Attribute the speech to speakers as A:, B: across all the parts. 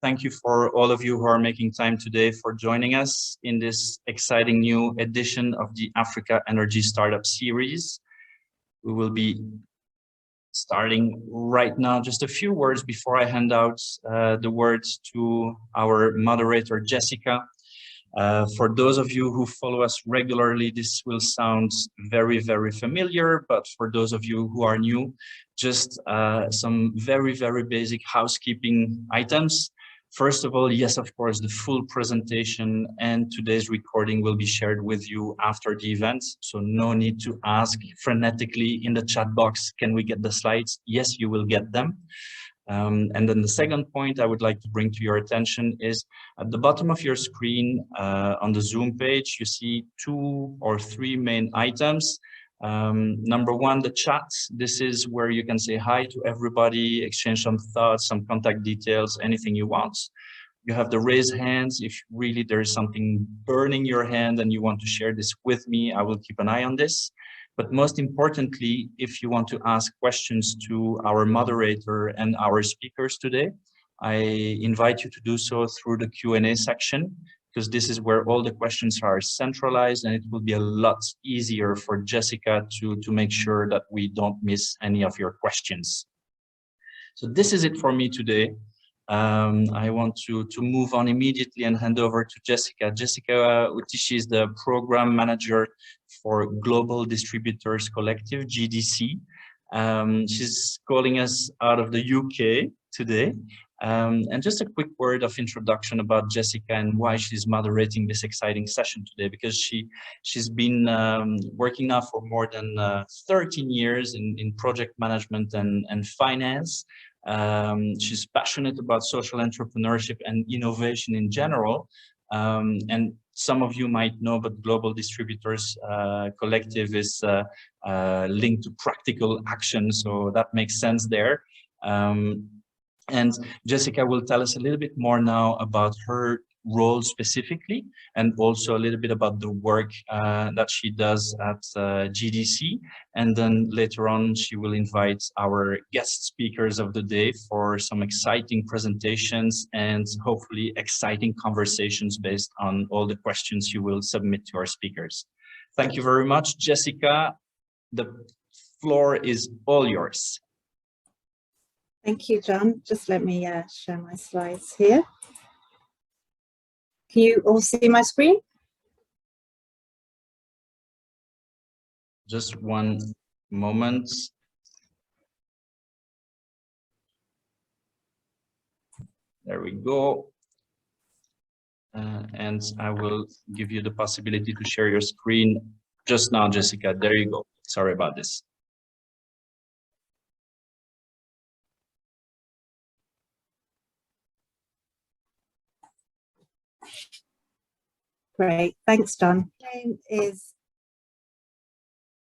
A: Thank you for all of you who are making time today for joining us in this exciting new edition of the Africa Energy Startup Series. We will be starting right now. Just a few words before I hand out the words to our moderator, Jessica. For those of you who follow us regularly, this will sound very, very familiar, but for those of you who are new, just some very, very basic housekeeping items. First of all, yes, of course, the full presentation and today's recording will be shared with you after the event. So no need to ask frenetically in the chat box, can we get the slides? Yes, you will get them. And then the second point I would like to bring to your attention is at the bottom of your screen on the Zoom page, you see 2 or 3 main items. Number one, the chat. This is where you can say hi to everybody, exchange some thoughts, some contact details, anything you want. You have the raise hands. If really there is something burning your hand and you want to share this with me, I will keep an eye on this. But most importantly, if you want to ask questions to our moderator and our speakers today, I invite you to do so through the Q&A section, because this is where all the questions are centralized, and it will be a lot easier for Jessica to make sure that we don't miss any of your questions. So this is it for me today. I want to move on immediately and hand over to Jessica. Jessica Utishi is the program manager for Global Distributors Collective, GDC. She's calling us out of the UK today. And just a quick word of introduction about Jessica and why she's moderating this exciting session today, because she's been working now for more than 13 years in project management and finance. She's passionate about social entrepreneurship and innovation in general. And some of you might know, but Global Distributors Collective is linked to practical action, so that makes sense there. And Jessica will tell us a little bit more now about her role specifically, and also a little bit about the work that she does at GDC. And then later on, she will invite our guest speakers of the day for some exciting presentations and hopefully exciting conversations based on all the questions you will submit to our speakers. Thank you very much, Jessica. The floor is all yours.
B: Thank you, John. Just let me share my slides here. Can you all see my screen?
A: Just one moment. There we go. And I will give you the possibility to share your screen just now, Jessica. There you go. Sorry about this.
B: Great, thanks, John.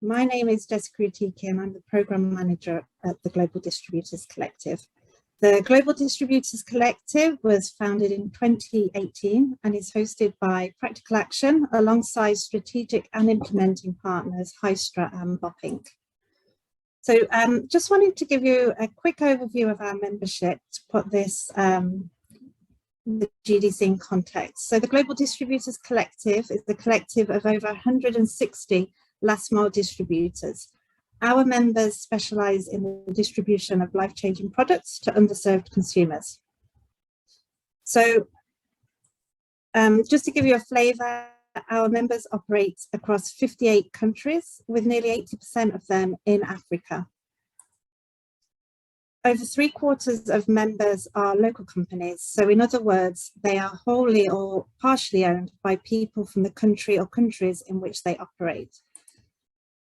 B: My name is Jessica Utishi, and I'm the Program Manager at the Global Distributors Collective. The Global Distributors Collective was founded in 2018 and is hosted by Practical Action alongside strategic and implementing partners Hystra and Bopping. So just wanted to give you a quick overview of our membership to put this the GDC in context. So the Global Distributors Collective is the collective of over 160 last mile distributors. Our members specialize in the distribution of life-changing products to underserved consumers. So just to give you a flavor, our members operate across 58 countries, with nearly 80% of them in Africa. Over 3/4 of members are local companies. So in other words, they are wholly or partially owned by people from the country or countries in which they operate.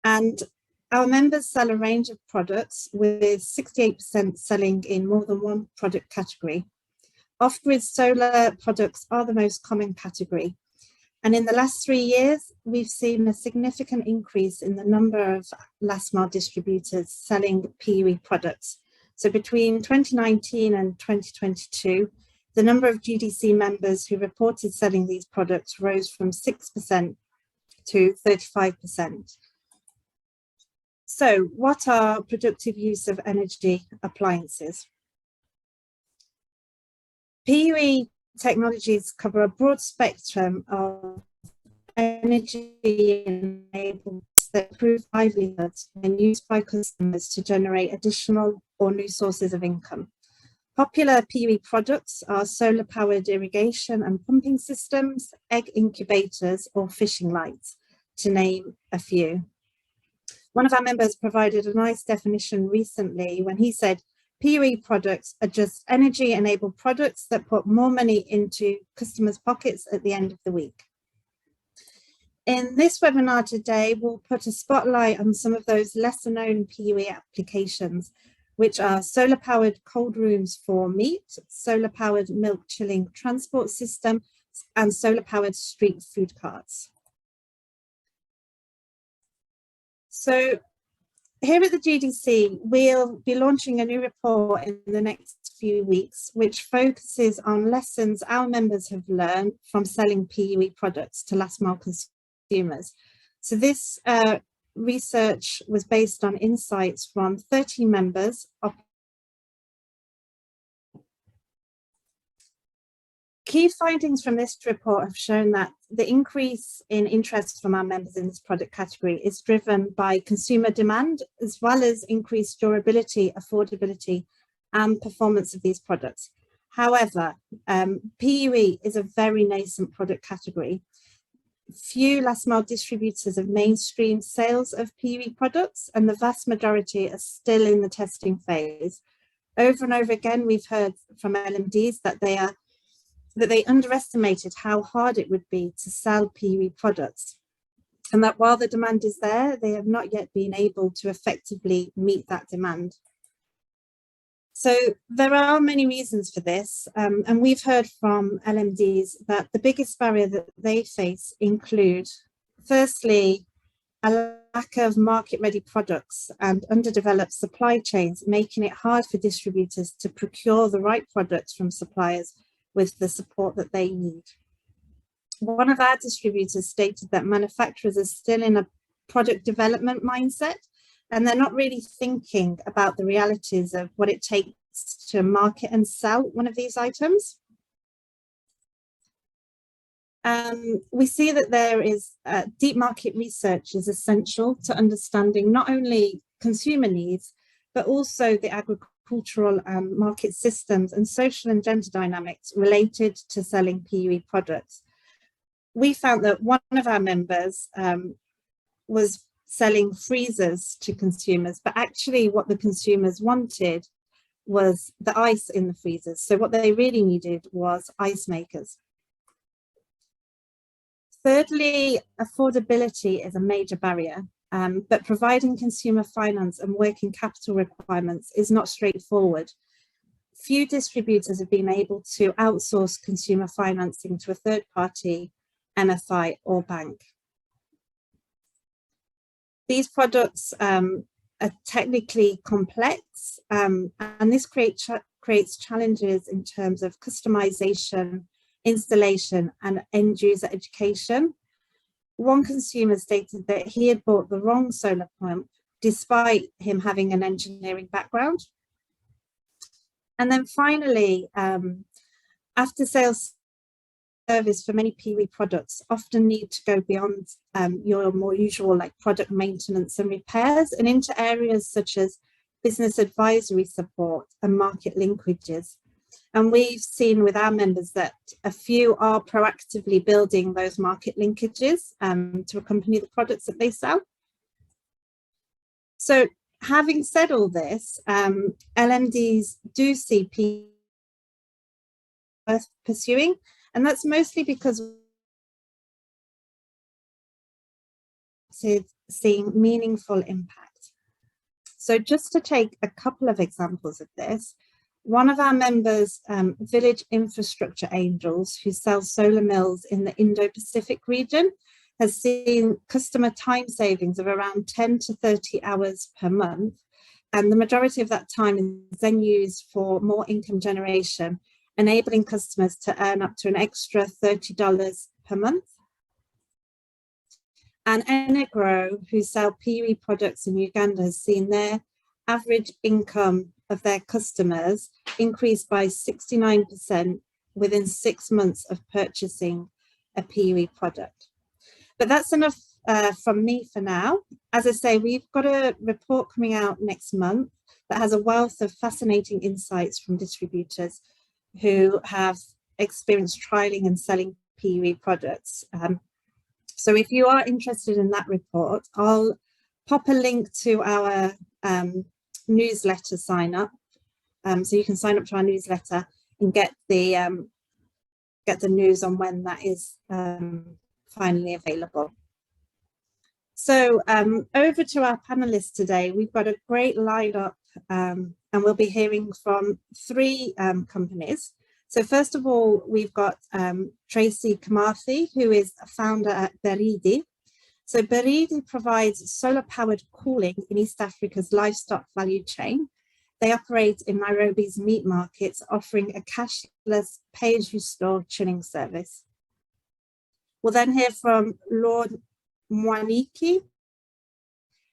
B: And our members sell a range of products, with 68% selling in more than one product category. Off-grid solar products are the most common category. And in the last 3 years, we've seen a significant increase in the number of last mile distributors selling PUE products. So between 2019 and 2022, the number of GDC members who reported selling these products rose from 6% to 35%. So what are productive use of energy appliances? PUE technologies cover a broad spectrum of energy-enabled that improve livelihoods and used by customers to generate additional or new sources of income. Popular PUE products are solar-powered irrigation and pumping systems, egg incubators, or fishing lights, to name a few. One of our members provided a nice definition recently when he said, PUE products are just energy-enabled products that put more money into customers' pockets at the end of the week. In this webinar today, we'll put a spotlight on some of those lesser-known PUE applications, which are solar-powered cold rooms for meat, solar-powered milk chilling transport system, and solar-powered street food carts. So here at the GDC, we'll be launching a new report in the next few weeks, which focuses on lessons our members have learned from selling PUE products to last-mile consumers. So this research was based on insights from 30 members. Key findings from this report have shown that the increase in interest from our members in this product category is driven by consumer demand, as well as increased durability, affordability, and performance of these products. However, PUE is a very nascent product category. Few last mile distributors have mainstream sales of PUE products, and the vast majority are still in the testing phase. Over and over again, we've heard from LMDs that they underestimated how hard it would be to sell PUE products, and that while the demand is there, they have not yet been able to effectively meet that demand. So there are many reasons for this, and we've heard from LMDs that the biggest barrier that they face include, firstly, a lack of market-ready products and underdeveloped supply chains, making it hard for distributors to procure the right products from suppliers with the support that they need. One of our distributors stated that manufacturers are still in a product development mindset, and they're not really thinking about the realities of what it takes to market and sell one of these items. We see that there is deep market research is essential to understanding not only consumer needs, but also the agricultural market systems and social and gender dynamics related to selling PUE products. We found that one of our members was selling freezers to consumers, but actually what the consumers wanted was the ice in the freezers. So what they really needed was ice makers. Thirdly, affordability is a major barrier, but providing consumer finance and working capital requirements is not straightforward. Few distributors have been able to outsource consumer financing to a third party, MFI or bank. These products are technically complex, and this creates challenges in terms of customization, installation, and end user education. One consumer stated that he had bought the wrong solar pump despite him having an engineering background. And then finally, after sales service for many PUE products often need to go beyond your more usual like product maintenance and repairs and into areas such as business advisory support and market linkages. And we've seen with our members that a few are proactively building those market linkages to accompany the products that they sell. So having said all this, LMDs do see PUE worth pursuing, and that's mostly because seeing meaningful impact. So just to take a couple of examples of this, one of our members, Village Infrastructure Angels, who sells solar mills in the Indo-Pacific region, has seen customer time savings of around 10 to 30 hours per month. And the majority of that time is then used for more income generation, enabling customers to earn up to an extra $30 per month. And Enegro, who sell PUE products in Uganda, has seen their average income of their customers increase by 69% within 6 months of purchasing a PUE product. But that's enough from me for now. As I say, we've got a report coming out next month that has a wealth of fascinating insights from distributors who have experienced trialing and selling PUE products. So if you are interested in that report, I'll pop a link to our newsletter sign up. So you can sign up to our newsletter and get the news on when that is finally available. So over to our panelists today. We've got a great lineup and we'll be hearing from 3 companies. So first of all, we've got Tracy Kimathi, who is a founder at Beridi. So Beridi provides solar-powered cooling in East Africa's livestock value chain. They operate in Nairobi's meat markets, offering a cashless pay-as-you-store chilling service. We'll then hear from Lord Mwaniki,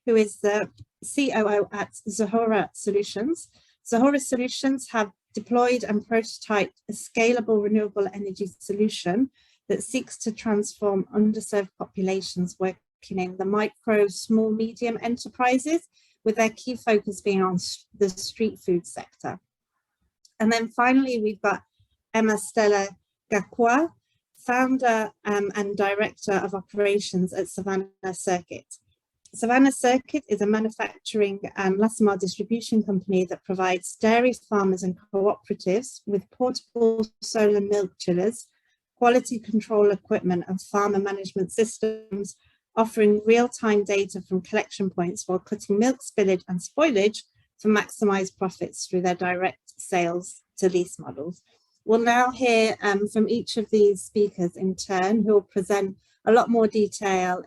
B: who is the COO at Zahora Solutions. Zahora Solutions have deployed and prototyped a scalable renewable energy solution that seeks to transform underserved populations working in the micro, small, medium enterprises, with their key focus being on the street food sector. And then finally, we've got Emma Stella Gakwa, founder and director of operations at Savannah Circuit. Savannah Circuit is a manufacturing and last mile distribution company that provides dairy farmers and cooperatives with portable solar milk chillers, quality control equipment and farmer management systems, offering real-time data from collection points while cutting milk spillage and spoilage to maximize profits through their direct sales to lease models. We'll now hear from each of these speakers in turn, who will present a lot more detail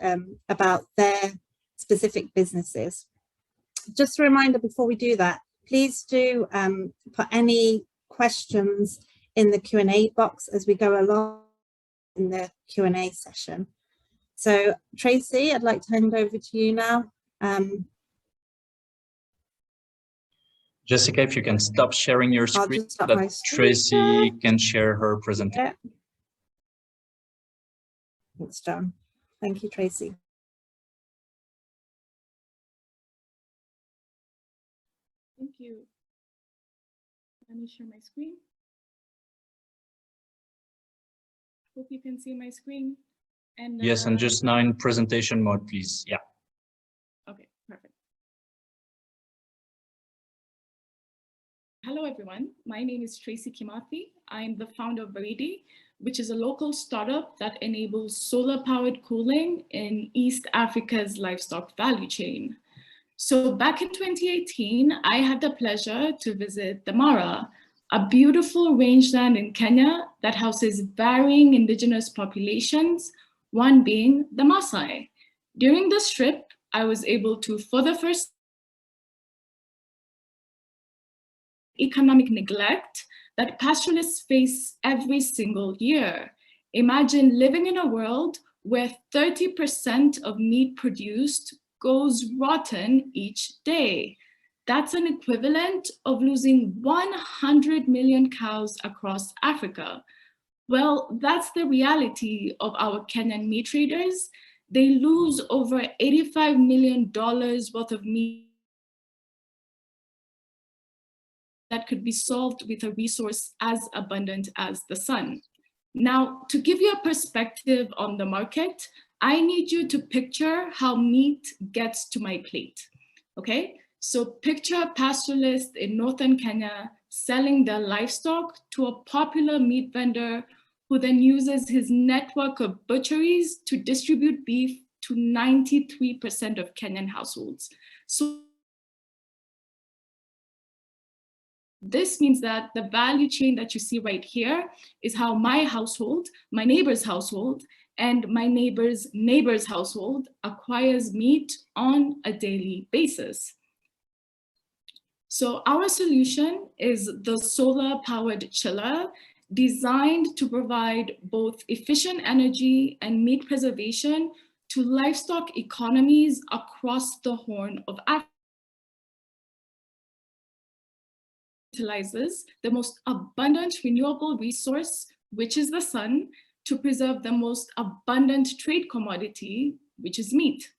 B: about their specific businesses. Just a reminder before we do that, please do put any questions in the Q&A box as we go along in the Q&A session. So Tracy, I'd like to hand over to you now.
A: Jessica, if you can stop sharing your screen so that Tracy can share her presentation.
B: Yeah. It's done. Thank you, Tracy.
C: Thank you. Let me share my screen. Hope you can see my screen. And
A: yes, and just now in presentation mode, please. Yeah.
C: Okay, perfect. Hello, everyone. My name is Tracy Kimathi. I'm the founder of Beridi, which is a local startup that enables solar-powered cooling in East Africa's livestock value chain. So back in 2018, I had the pleasure to visit the Mara, a beautiful rangeland in Kenya that houses varying indigenous populations, one being the Maasai. During this trip, I was able to, for the first economic neglect that pastoralists face every single year. Imagine living in a world where 30% of meat produced goes rotten each day. That's an equivalent of losing 100 million cows across Africa. Well, that's the reality of our Kenyan meat traders. They lose over $85 million worth of meat that could be solved with a resource as abundant as the sun. Now, to give you a perspective on the market, I need you to picture how meat gets to my plate, okay? So picture a pastoralist in northern Kenya selling their livestock to a popular meat vendor who then uses his network of butcheries to distribute beef to 93% of Kenyan households. So this means that the value chain that you see right here is how my household, my neighbor's household, and my neighbor's neighbor's household acquires meat on a daily basis. So our solution is the solar-powered chiller designed to provide both efficient energy and meat preservation to livestock economies across the Horn of Africa. utilizes the most abundant renewable resource, which is the sun, to preserve the most abundant trade commodity, which is meat.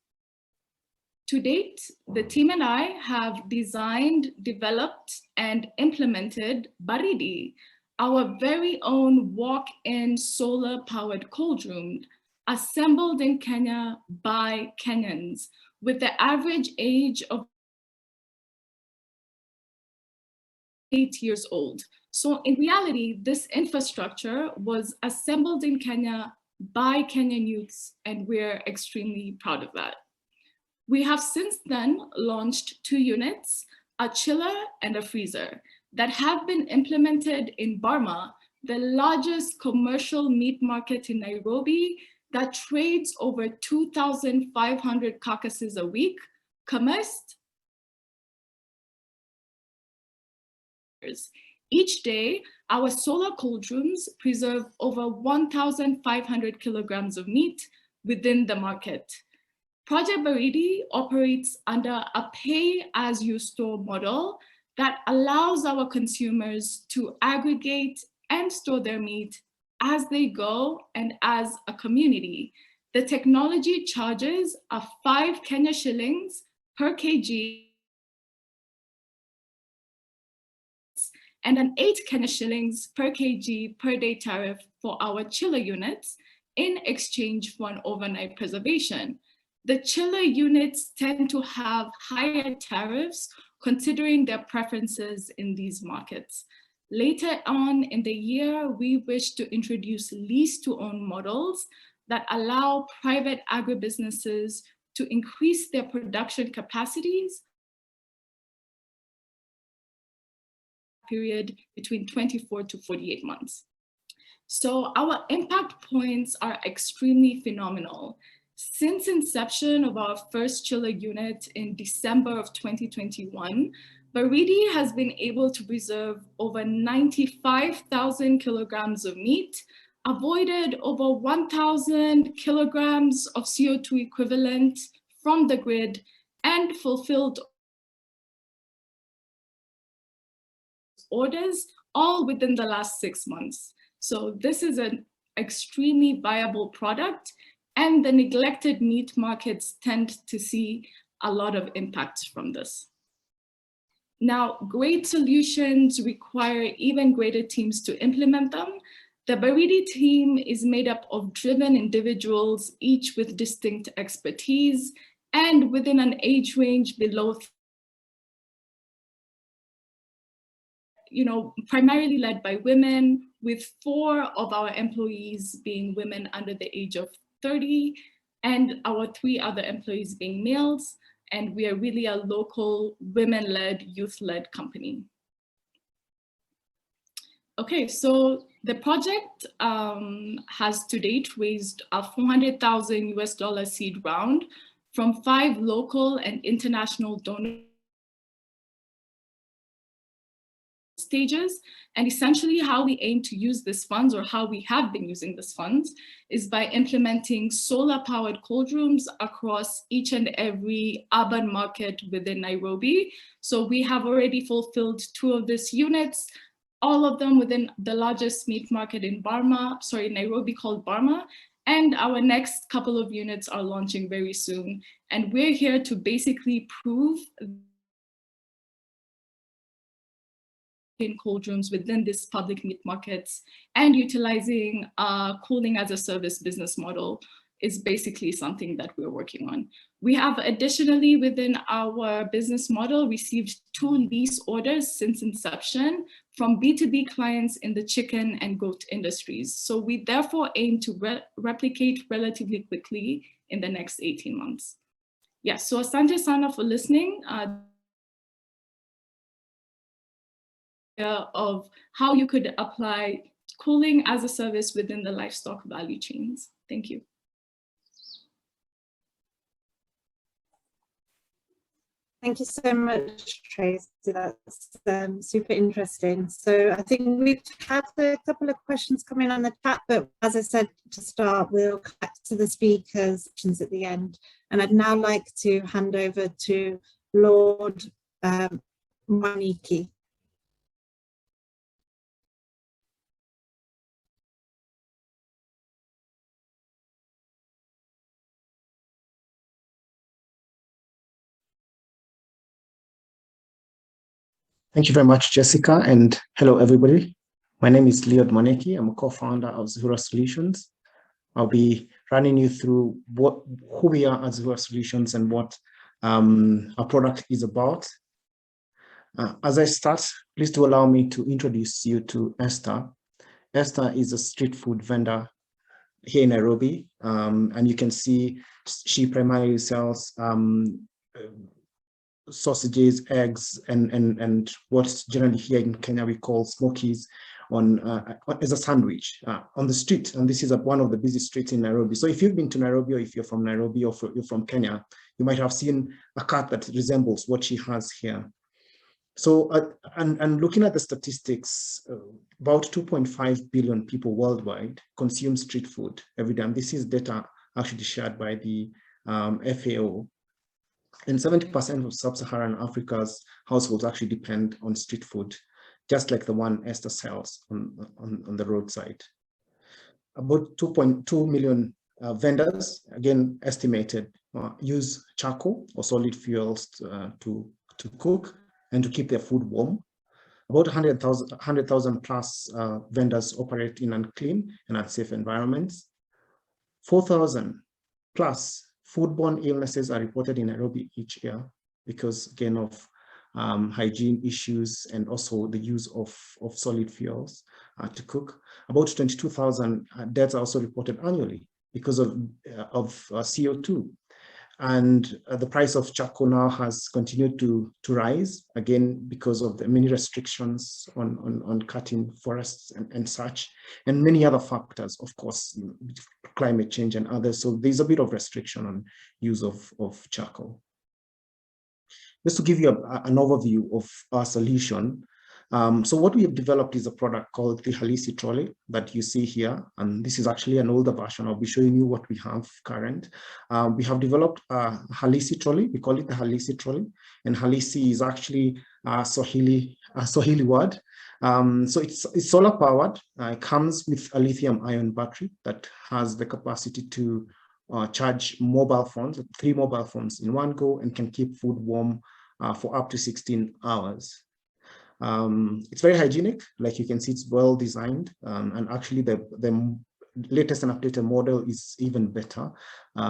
C: To date, the team and I have designed, developed, and implemented Baridi, our very own walk-in solar-powered cold room, assembled in Kenya by Kenyans, with the average age of 8 years old. So in reality, this infrastructure was assembled in Kenya by Kenyan youths, and we're extremely proud of that. We have since then launched 2 units, a chiller and a freezer, that have been implemented in Burma, the largest commercial meat market in Nairobi that trades over 2,500 carcasses a week, commenced. Each day, our solar cold rooms preserve over 1,500 kilograms of meat within the market. Project Baridi operates under a pay-as-you-store model that allows our consumers to aggregate and store their meat as they go and as a community. The technology charges a 5 Kenya shillings per kg and an 8 Kenya shillings per kg per day tariff for our chiller units in exchange for an overnight preservation. The chiller units tend to have higher tariffs considering their preferences in these markets. Later on in the year, we wish to introduce lease-to-own models that allow private agribusinesses to increase their production capacities period between 24 to 48 months. So our impact points are extremely phenomenal. Since inception of our first chiller unit in December of 2021, Baridi has been able to preserve over 95,000 kilograms of meat, avoided over 1,000 kilograms of CO2 equivalent from the grid, and fulfilled orders all within the last 6 months. So this is an extremely viable product, and the neglected meat markets tend to see a lot of impacts from this. Now, great solutions require even greater teams to implement them. The Baridi team is made up of driven individuals, each with distinct expertise, and within an age range below, primarily led by women, with 4 of our employees being women under the age of 30, and our 3 other employees being males. And we are really a local women-led, youth-led company. Okay, so the project has to date raised a $400,000 US seed round from 5 local and international donors stages. And essentially how we aim to use these funds, or how we have been using these funds, is by implementing solar powered cold rooms across each and every urban market within Nairobi. So we have already fulfilled 2 of these units, all of them within the largest meat market in Nairobi, called Burma. And our next couple of units are launching very soon. And we're here to basically prove in cold rooms within these public meat markets, and utilizing a cooling as a service business model is basically something that we're working on. We have additionally within our business model received 2 lease orders since inception from B2B clients in the chicken and goat industries. So we therefore aim to replicate relatively quickly in the next 18 months. Yes, so asante sana for listening. Of how you could apply cooling as a service within the livestock value chains. Thank you.
B: Thank you so much, Tracy. That's super interesting. So I think we've had a couple of questions coming on the chat, but as I said to start, we'll come back to the speakers at the end. And I'd now like to hand over to Lord Maniki.
D: Thank you very much, Jessica, and hello, everybody. My name is Leod Moneki. I'm a co-founder of Zuhura Solutions. I'll be running you through who we are at Zuhura Solutions and what our product is about. As I start, please do allow me to introduce you to Esther. Esther is a street food vendor here in Nairobi, and you can see she primarily sells sausages, eggs, and what's generally here in Kenya we call smokies as a sandwich on the street. And this is one of the busy streets in Nairobi. So if you've been to Nairobi, or if you're from Nairobi, or you're from Kenya, you might have seen a cart that resembles what she has here. So, and looking at the statistics, about 2.5 billion people worldwide consume street food every day. And this is data actually shared by the FAO. And 70% of sub-Saharan Africa's households actually depend on street food, just like the one Esther sells on the roadside. About 2.2 million vendors, again estimated, use charcoal or solid fuels to cook and to keep their food warm. About 100,000 plus vendors operate in unclean and unsafe environments. 4,000 plus foodborne illnesses are reported in Nairobi each year because, again, of hygiene issues and also the use of solid fuels to cook. About 22,000 deaths are also reported annually because of CO2. And the price of charcoal now has continued to rise, again, because of the many restrictions on cutting forests and such, and many other factors, of course, climate change and others. So there's a bit of restriction on use of charcoal. Just to give you an overview of our solution, so what we have developed is a product called the Halisi trolley that you see here. And this is actually an older version. I'll be showing you what we have current. We have developed a Halisi trolley. We call it the Halisi trolley. And Halisi is actually a Swahili word. So it's solar powered. It comes with a lithium ion battery that has the capacity to charge mobile phones, 3 mobile phones in one go, and can keep food warm for up to 16 hours. It's very hygienic, like you can see, it's well designed, and actually the latest and updated model is even better,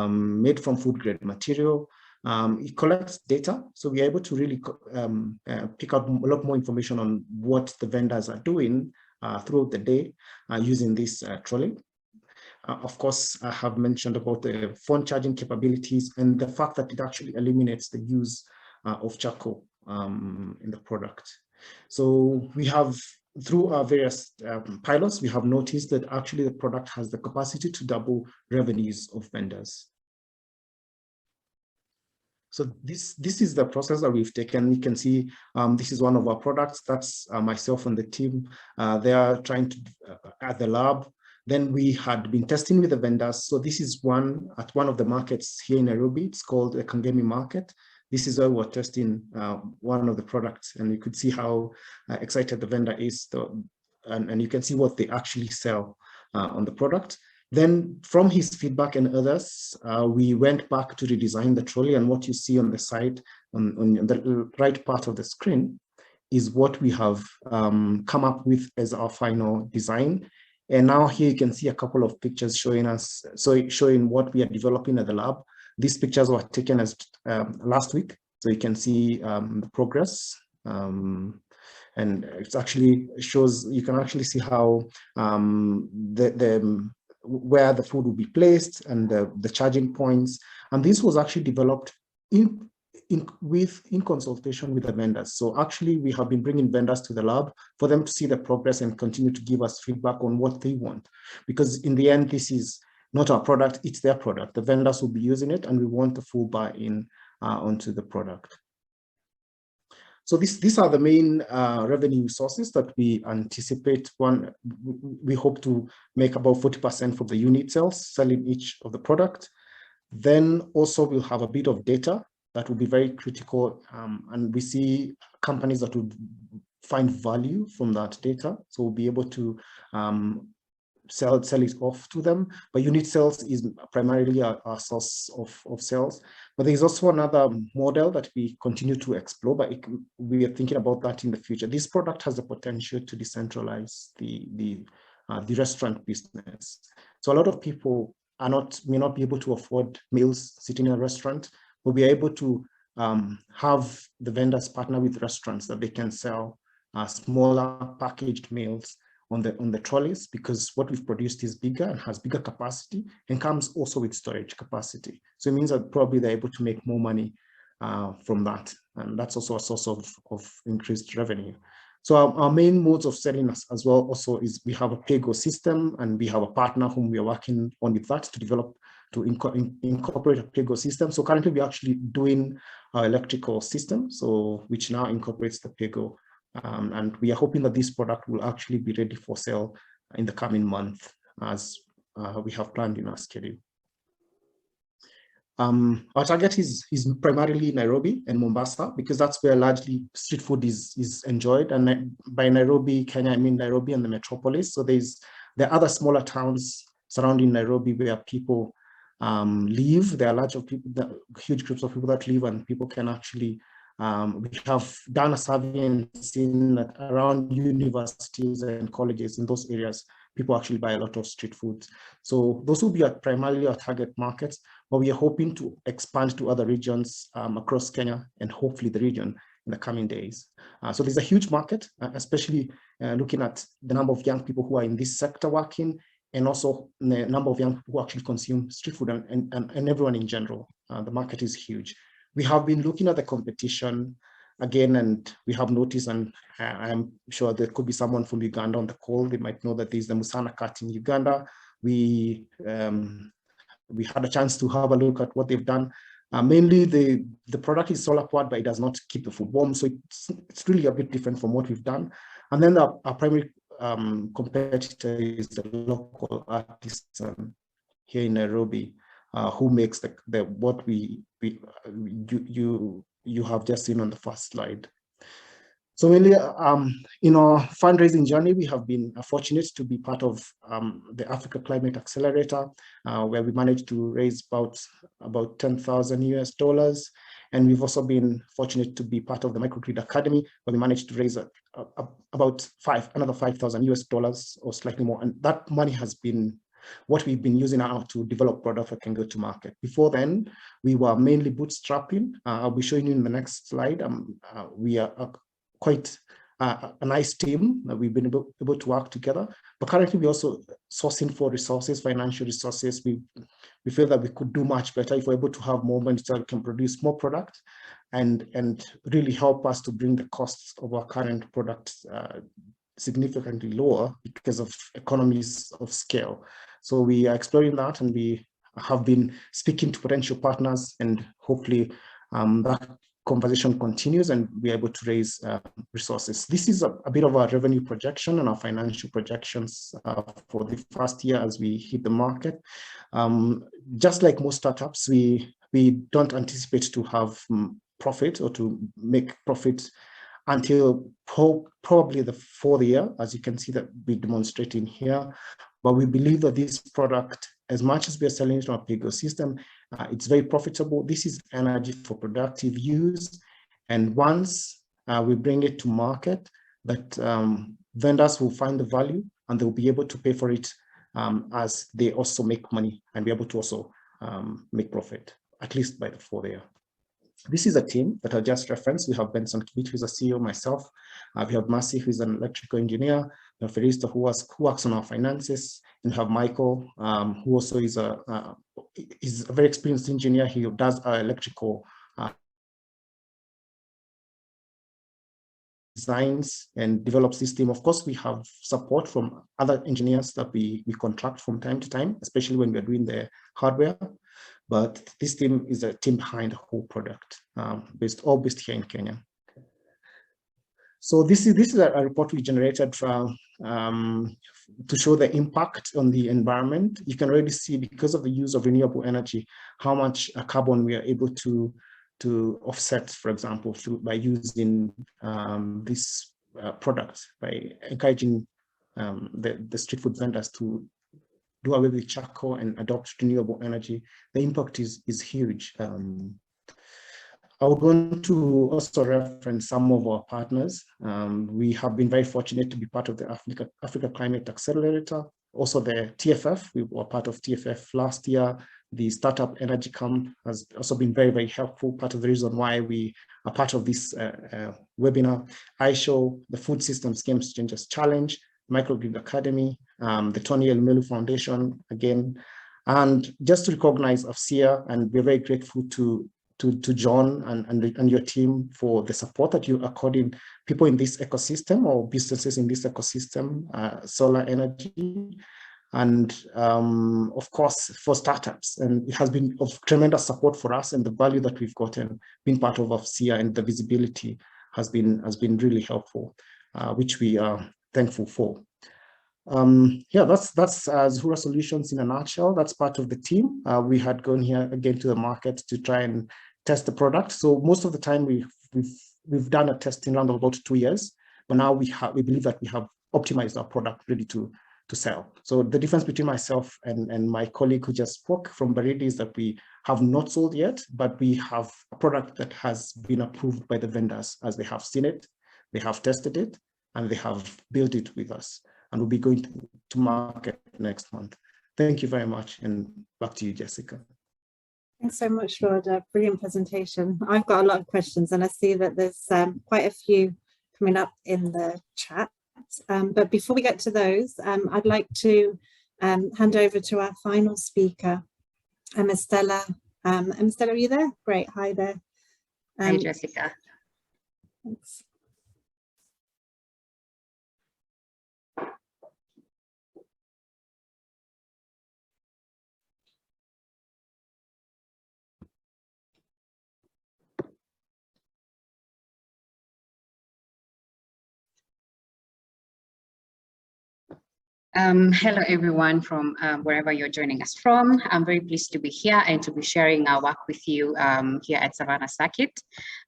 D: made from food grade material. It collects data, so we're able to really pick out a lot more information on what the vendors are doing throughout the day using this trolley. Of course, I have mentioned about the phone charging capabilities and the fact that it actually eliminates the use of charcoal in the product. So we have, through our various pilots, we have noticed that actually the product has the capacity to double revenues of vendors. So this is the process that we've taken. You can see this is one of our products. That's myself and the team. They are trying to, at the lab. Then we had been testing with the vendors. So this is one at one of the markets here in Nairobi. It's called the Kangemi Market. This is where we're testing one of the products, and you could see how excited the vendor is, and you can see what they actually sell on the product. Then from his feedback and others, we went back to redesign the trolley, and what you see on the side, on the right part of the screen, is what we have come up with as our final design. And now here you can see a couple of pictures showing what we are developing at the lab. These pictures were taken as last week, so you can see the progress. And it actually shows, you can actually see how where the food will be placed and the charging points. And this was actually developed in consultation with the vendors. So actually we have been bringing vendors to the lab for them to see the progress and continue to give us feedback on what they want. Because in the end, this is not our product, it's their product. The vendors will be using it, and we want the full buy-in onto the product. So these are the main revenue sources that we anticipate. One, we hope to make about 40% for the unit sales, selling each of the product. Then also we'll have a bit of data that will be very critical, and we see companies that would find value from that data. So we'll be able to sell it off to them. But unit sales is primarily our source of sales. But there's also another model that we continue to explore, but we are thinking about that in the future. This product has the potential to decentralize the restaurant business. So a lot of people may not be able to afford meals sitting in a restaurant, but we are able to have the vendors partner with restaurants that they can sell smaller packaged meals on the trolleys, because what we've produced is bigger and has bigger capacity and comes also with storage capacity. So it means that probably they're able to make more money from that. And that's also a source of increased revenue. So our main modes of selling as well also is we have a pay-go system, and we have a partner whom we are working on with that to develop, to incorporate a pay-go system. So currently we're actually doing our electrical system, so which now incorporates the pay-go. And we are hoping that this product will actually be ready for sale in the coming month, as we have planned in our schedule. Our target is primarily Nairobi and Mombasa, because that's where largely street food is enjoyed. And by Nairobi, Kenya, I mean Nairobi and the metropolis. So there are other smaller towns surrounding Nairobi where people live. There are huge groups of people that live, and people can actually, we have done a survey and seen that around universities and colleges in those areas, people actually buy a lot of street food. So those will be primarily our target markets, but we are hoping to expand to other regions across Kenya and hopefully the region in the coming days. So there's a huge market, especially looking at the number of young people who are in this sector working, and also the number of young people who actually consume street food, and everyone in general. The market is huge. We have been looking at the competition again, and we have noticed, and I'm sure there could be someone from Uganda on the call. They might know that there's the Musana Cat in Uganda. We had a chance to have a look at what they've done. Mainly the product is solar powered, but it does not keep the food warm. So it's really a bit different from what we've done. And then our primary competitor is the local artisan here in Nairobi, who makes what you have just seen on the first slide. So really, in our fundraising journey, we have been fortunate to be part of the Africa Climate Accelerator, where we managed to raise about $10,000 US. And we've also been fortunate to be part of the Microgrid Academy, where we managed to raise about another $5,000 US or slightly more. And that money has been what we've been using now to develop product that can go to market. Before then, we were mainly bootstrapping. I'll be showing you in the next slide. We are quite a nice team that we've been able to work together. But currently, we're also sourcing for resources, financial resources. We feel that we could do much better if we're able to have more money so we can produce more product and really help us to bring the costs of our current products significantly lower because of economies of scale. So we are exploring that, and we have been speaking to potential partners, and hopefully that conversation continues and we're able to raise resources. This is a bit of our revenue projection and our financial projections for the first year as we hit the market. Just like most startups, we don't anticipate to have profit or to make profit until probably the fourth year, as you can see that we're demonstrating here. But we believe that this product, as much as we are selling it on our pay-go system, it's very profitable. This is energy for productive use. And once we bring it to market, that vendors will find the value and they'll be able to pay for it as they also make money and be able to also make profit, at least by the fourth year. This is a team that I just referenced. We have Benson Kibit, who's a CEO, myself. We have Mercy, who's an electrical engineer. We have Ferista, who works on our finances. And we have Michael, who also is a very experienced engineer. He does our electrical designs and develops this team. Of course, we have support from other engineers that we contract from time to time, especially when we're doing the hardware. But this team is a team behind the whole product, all based here in Kenya. So this is a report we generated from, to show the impact on the environment. You can already see, because of the use of renewable energy, how much carbon we are able to offset, for example, by using this product, by encouraging the street food vendors to do away with charcoal and adopt renewable energy, the impact is huge. I would want to also reference some of our partners. We have been very fortunate to be part of the Africa Climate Accelerator, also the TFF. We were part of TFF last year. The Startup Energy Camp has also been very, very helpful, part of the reason why we are part of this webinar. iShow, the Food Systems Game Changers Challenge, Microgrid Academy, the Tony Elumelu Foundation, again, and just to recognize AFSIA, and we're very grateful to John and your team for the support that you according people in this ecosystem or businesses in this ecosystem, solar energy, and of course for startups. And it has been of tremendous support for us, and the value that we've gotten being part of AFSIA and the visibility has been really helpful, which we are thankful for. Yeah, that's Zuhura Solutions in a nutshell. That's part of the team. We had gone here again to the market to try and test the product. So most of the time we've done a testing round of about 2 years, but now we believe that we have optimized our product ready to sell. So the difference between myself and my colleague who just spoke from Baridi is that we have not sold yet, but we have a product that has been approved by the vendors as they have seen it, they have tested it, and they have built it with us. And we'll be going to market next month. Thank you very much, and back to you, Jessica.
B: Thanks so much, Rhoda. Brilliant presentation. I've got a lot of questions, and I see that there's quite a few coming up in the chat. But before we get to those, I'd like to hand over to our final speaker, Estella. Estella, are you there? Great. Hi there.
E: Hi, Jessica.
B: Thanks.
E: Hello, everyone from wherever you're joining us from. I'm very pleased to be here and to be sharing our work with you here at Savannah Circuit.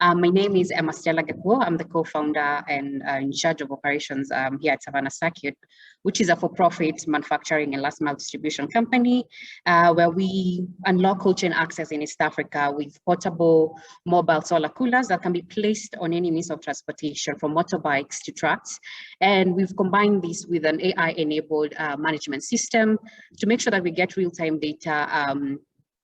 E: My name is Estella Gepo. I'm the co-founder and in charge of operations here at Savannah Circuit, which is a for-profit manufacturing and last mile distribution company where we unlock cold chain access in East Africa with portable mobile solar coolers that can be placed on any means of transportation, from motorbikes to trucks. And we've combined this with an AI-enabled management system to make sure that we get real-time data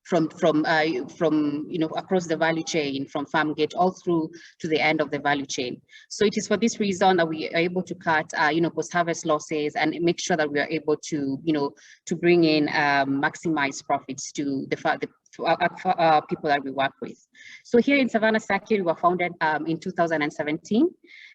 E: from across the value chain, from farm gate all through to the end of the value chain. So it is for this reason that we are able to cut post-harvest losses and make sure that we are able to to bring in maximize profits to the people that we work with. So here in Savannah Circuit, we were founded in 2017,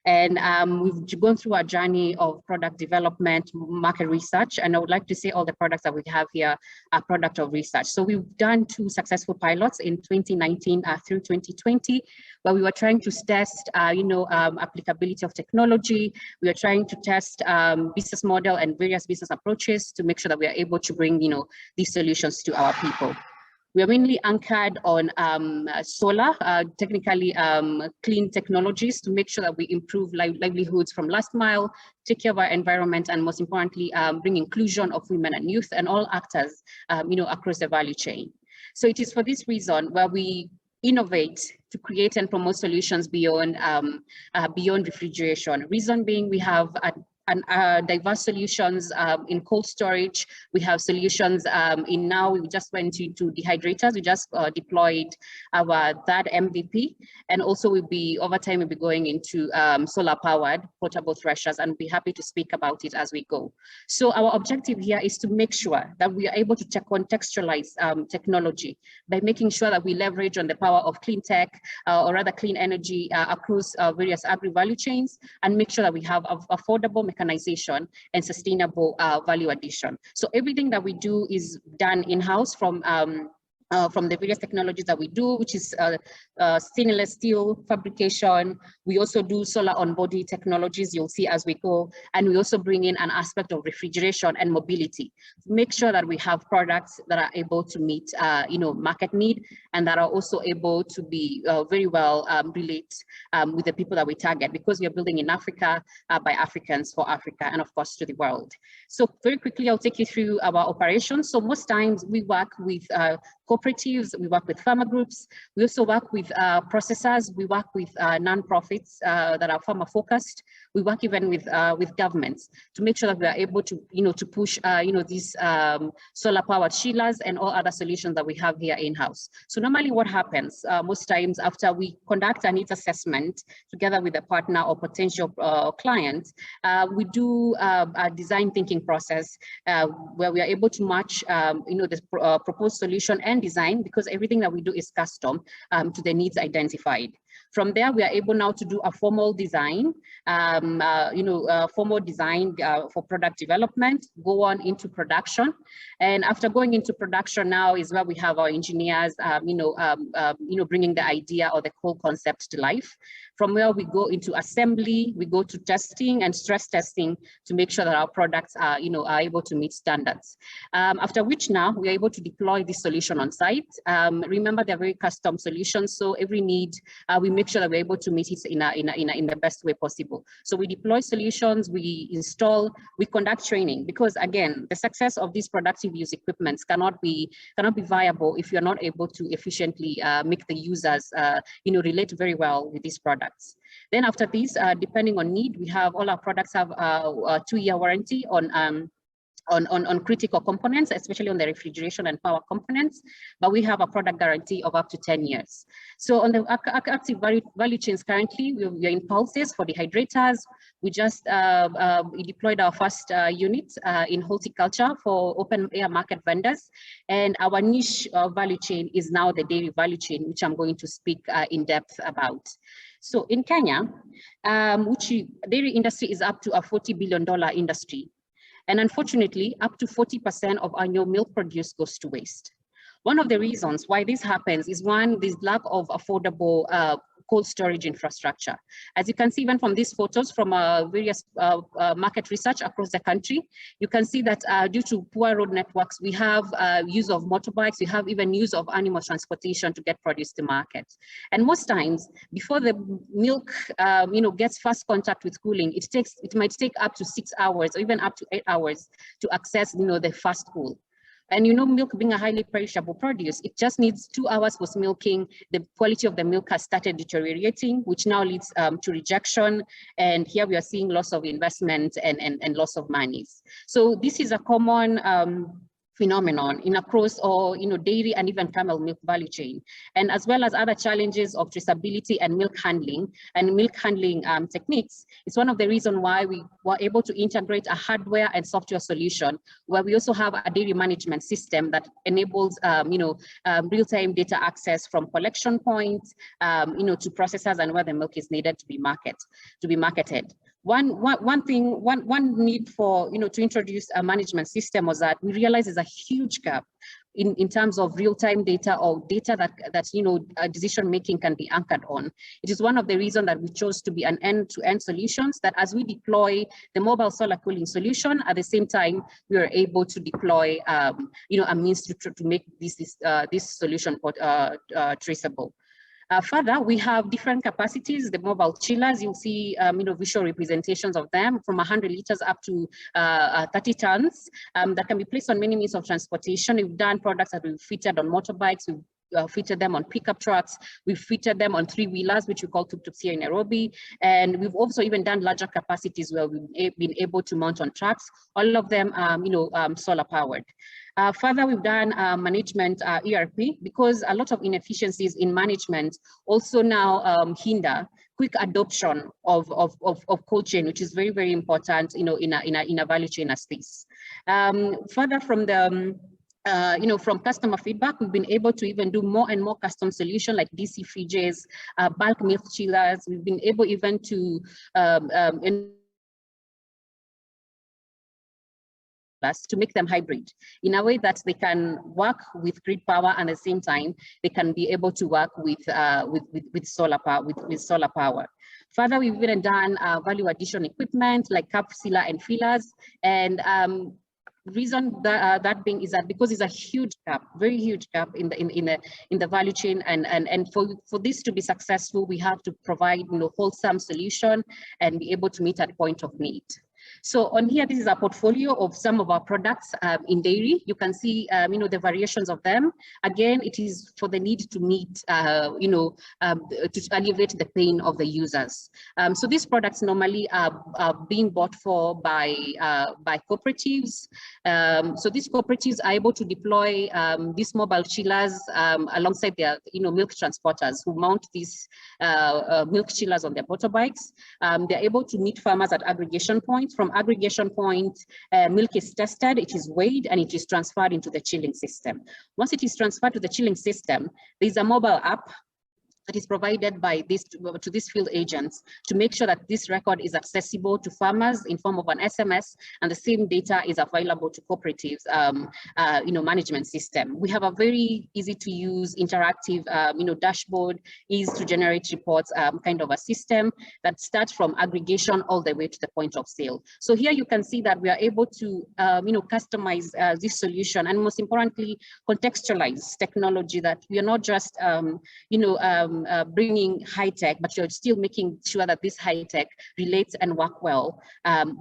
E: and we've gone through a journey of product development, market research, and I would like to say all the products that we have here are product of research. So we've done 2 successful pilots in 2019 through 2020, where we were trying to test, applicability of technology. We are trying to test business model and various business approaches to make sure that we are able to bring, these solutions to our people. We are mainly anchored on solar, technically clean technologies to make sure that we improve livelihoods from last mile, take care of our environment, and most importantly, bring inclusion of women and youth and all actors, across the value chain. So it is for this reason where we innovate to create and promote solutions beyond refrigeration. Reason being, we have diverse solutions in cold storage. We have solutions in now, we just went into dehydrators. We just deployed our third MVP, and also over time we'll be going into solar powered portable threshers, and be happy to speak about it as we go. So our objective here is to make sure that we are able to contextualize technology by making sure that we leverage on the power of clean tech or rather clean energy across various agri value chains, and make sure that we have affordable mechanization and sustainable value addition. So everything that we do is done in-house, from from the various technologies that we do, which is stainless steel fabrication. We also do solar on-body technologies, you'll see as we go. And we also bring in an aspect of refrigeration and mobility to make sure that we have products that are able to meet market need, and that are also able to be very well relate with the people that we target, because we are building in Africa by Africans for Africa, and of course to the world. So very quickly, I'll take you through our operations. So most times we work with cooperatives, we work with farmer groups, we also work with processors, we work with non-profits that are farmer focused, we work even with governments to make sure that we are able to, to push, these solar powered chillers and all other solutions that we have here in-house. So normally what happens most times after we conduct a needs assessment together with a partner or potential client, we do a design thinking process where we are able to match, the proposed solution and design, because everything that we do is custom to the needs identified. From there, we are able now to do a formal design, for product development, go on into production. And after going into production now is where we have our engineers, bringing the idea or the whole concept to life. From where we go into assembly, we go to testing and stress testing to make sure that our products are, are able to meet standards. After which now we are able to deploy this solution on site. Remember, they're very custom solutions, so every need we make sure that we're able to meet it in the best way possible. So we deploy solutions, we install, we conduct training, because again, the success of these productive use equipments cannot be viable if you're not able to efficiently make the users relate very well with these products. Then after this, depending on need, we have all our products have a 2-year warranty on critical components, especially on the refrigeration and power components, but we have a product guarantee of up to 10 years. So on the active value chains currently, we are in pulses for dehydrators. We just we deployed our first unit in horticulture for open air market vendors. And our niche value chain is now the dairy value chain, which I'm going to speak in depth about. So in Kenya, dairy industry is up to a $40 billion industry. And unfortunately, up to 40% of annual milk produced goes to waste. One of the reasons why this happens is, one, this lack of affordable cold storage infrastructure. As you can see, even from these photos from various market research across the country, you can see that due to poor road networks, we have use of motorbikes, we have even use of animal transportation to get produce to market. And most times, before the milk gets first contact with cooling, it might take up to 6 hours or even up to 8 hours to access the first cool. And milk being a highly perishable produce, it just needs 2 hours post milking. The quality of the milk has started deteriorating, which now leads to rejection. And here we are seeing loss of investment and loss of monies. So this is a common phenomenon in across all dairy and even camel milk value chain, and as well as other challenges of traceability and milk handling techniques. It's one of the reasons why we were able to integrate a hardware and software solution, where we also have a dairy management system that enables real-time data access from collection points to processors and where the milk is needed to be marketed. One need for to introduce a management system was that we realized there's a huge gap in terms of real-time data or data that decision making can be anchored on. It is one of the reasons that we chose to be an end-to-end solutions, that as we deploy the mobile solar cooling solution, at the same time we are able to deploy a means to make this solution traceable. Further, we have different capacities. The mobile chillers, you'll see visual representations of them from 100 liters up to 30 tons that can be placed on many means of transportation. We've done products that we've fitted on motorbikes, we've fitted them on pickup trucks, we've fitted them on 3-wheelers, which we call tuk-tuks here in Nairobi, and we've also even done larger capacities where we've been able to mount on trucks, all of them solar powered. Further, we've done management ERP, because a lot of inefficiencies in management also now hinder quick adoption of cold chain, which is very, very important, in a value chain as this. Further, from the from customer feedback, we've been able to even do more and more custom solutions like DC fridges, bulk milk chillers. We've been able even to to make them hybrid in a way that they can work with grid power and at the same time they can be able to work with solar power. Further, we've even done value addition equipment like cap sealer and fillers, and reason that being is that because it's a huge gap, very huge gap in the value chain, and for this to be successful, we have to provide wholesome solution and be able to meet at point of need. So on here, this is a portfolio of some of our products in dairy. You can see, the variations of them. Again, it is for the need to meet, to alleviate the pain of the users. So these products normally are being bought for by cooperatives. So these cooperatives are able to deploy these mobile chillers alongside their, milk transporters who mount these milk chillers on their motorbikes. They're able to meet farmers at aggregation points. From aggregation point, milk is tested, it is weighed, and it is transferred into the chilling system. Once it is transferred to the chilling system, there's a mobile app that is provided by to these field agents to make sure that this record is accessible to farmers in form of an SMS, and the same data is available to cooperatives, management system. We have a very easy to use interactive, dashboard, easy to generate reports, kind of a system that starts from aggregation all the way to the point of sale. So here you can see that we are able to, customize this solution, and most importantly, contextualize technology, that we are not just, bringing high tech, but you're still making sure that this high tech relates and work well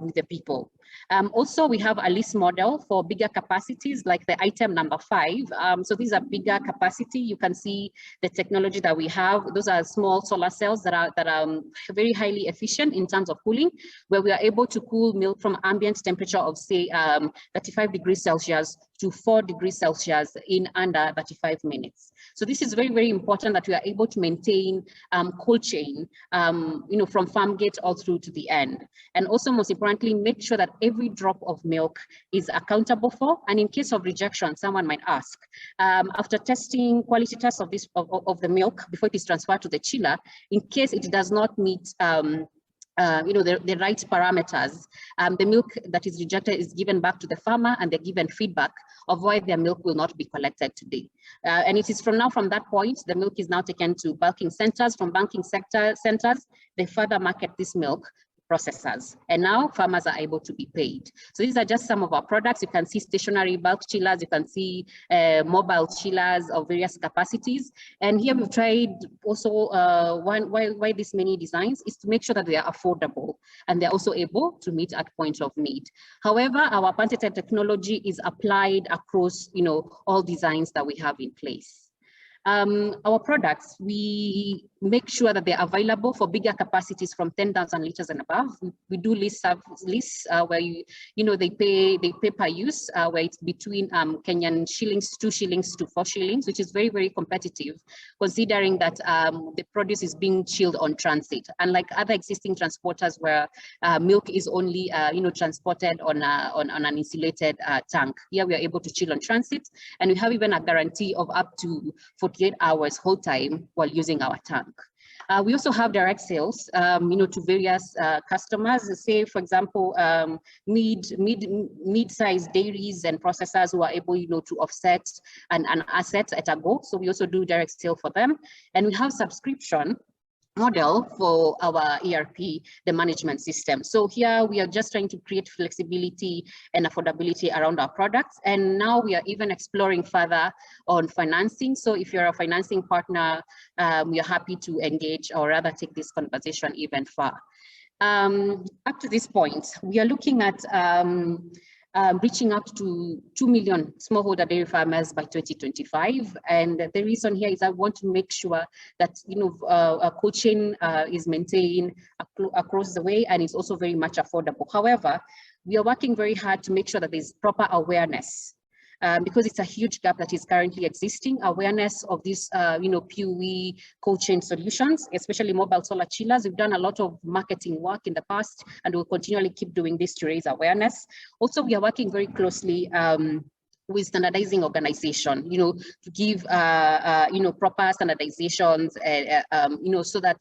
E: with the people. Also, we have a lease model for bigger capacities, like the item number 5. So these are bigger capacity. You can see the technology that we have. Those are small solar cells that are very highly efficient in terms of cooling, where we are able to cool milk from ambient temperature of, say, 35 degrees Celsius to 4 degrees Celsius in under 35 minutes. So this is very, very important that we are able to maintain cold chain, from farm gate all through to the end. And also, most importantly, make sure that every drop of milk is accountable for. And in case of rejection, someone might ask, after testing quality tests of the milk before it is transferred to the chiller, in case it does not meet the right parameters, the milk that is rejected is given back to the farmer, and they're given feedback of why their milk will not be collected today. And it is from that point, the milk is now taken to bulking centers. From bulking centers, they further market this milk processors, and now farmers are able to be paid. So these are just some of our products. You can see stationary bulk chillers, you can see mobile chillers of various capacities. And here we've tried also, why this many designs is to make sure that they are affordable and they're also able to meet at point of need. However, our patented technology is applied across, all designs that we have in place. Our products, we make sure that they're available for bigger capacities from 10,000 liters and above. We do lease where they pay per use, where it's between Kenyan shillings, 2 shillings to 4 shillings, which is very, very competitive, considering that the produce is being chilled on transit, unlike other existing transporters where milk is only transported on an insulated tank. Here we are able to chill on transit, and we have even a guarantee of up to 48 hours hold time while using our tank. We also have direct sales, to various customers. Say, for example, mid-sized dairies and processors who are able, to offset an asset at a go. So we also do direct sale for them, and we have subscription model for our ERP, the management system. So here we are just trying to create flexibility and affordability around our products. And now we are even exploring further on financing. So if you're a financing partner, we are happy to engage, or rather take this conversation even far. Up to this point, we are looking at reaching out to 2 million smallholder dairy farmers by 2025. And the reason here is I want to make sure that, a cold chain is maintained across the way, and it's also very much affordable. However, we are working very hard to make sure that there's proper awareness, because it's a huge gap that is currently existing, awareness of these, PUE cold chain solutions, especially mobile solar chillers. We've done a lot of marketing work in the past, and we'll continually keep doing this to raise awareness. Also, we are working very closely with standardizing organization, to give, proper standardizations, so that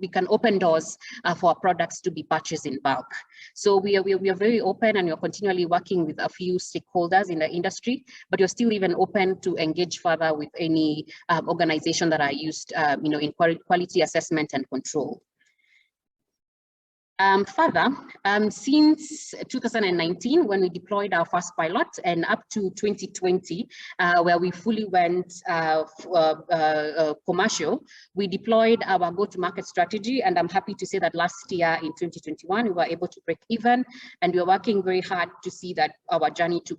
E: we can open doors for our products to be purchased in bulk. So we are very open, and we're continually working with a few stakeholders in the industry, but you're still even open to engage further with any organization that are used, in quality assessment and control. Further, since 2019, when we deployed our first pilot, and up to 2020, where we fully went commercial, we deployed our go-to-market strategy. And I'm happy to say that last year in 2021, we were able to break even, and we are working very hard to see that our journey to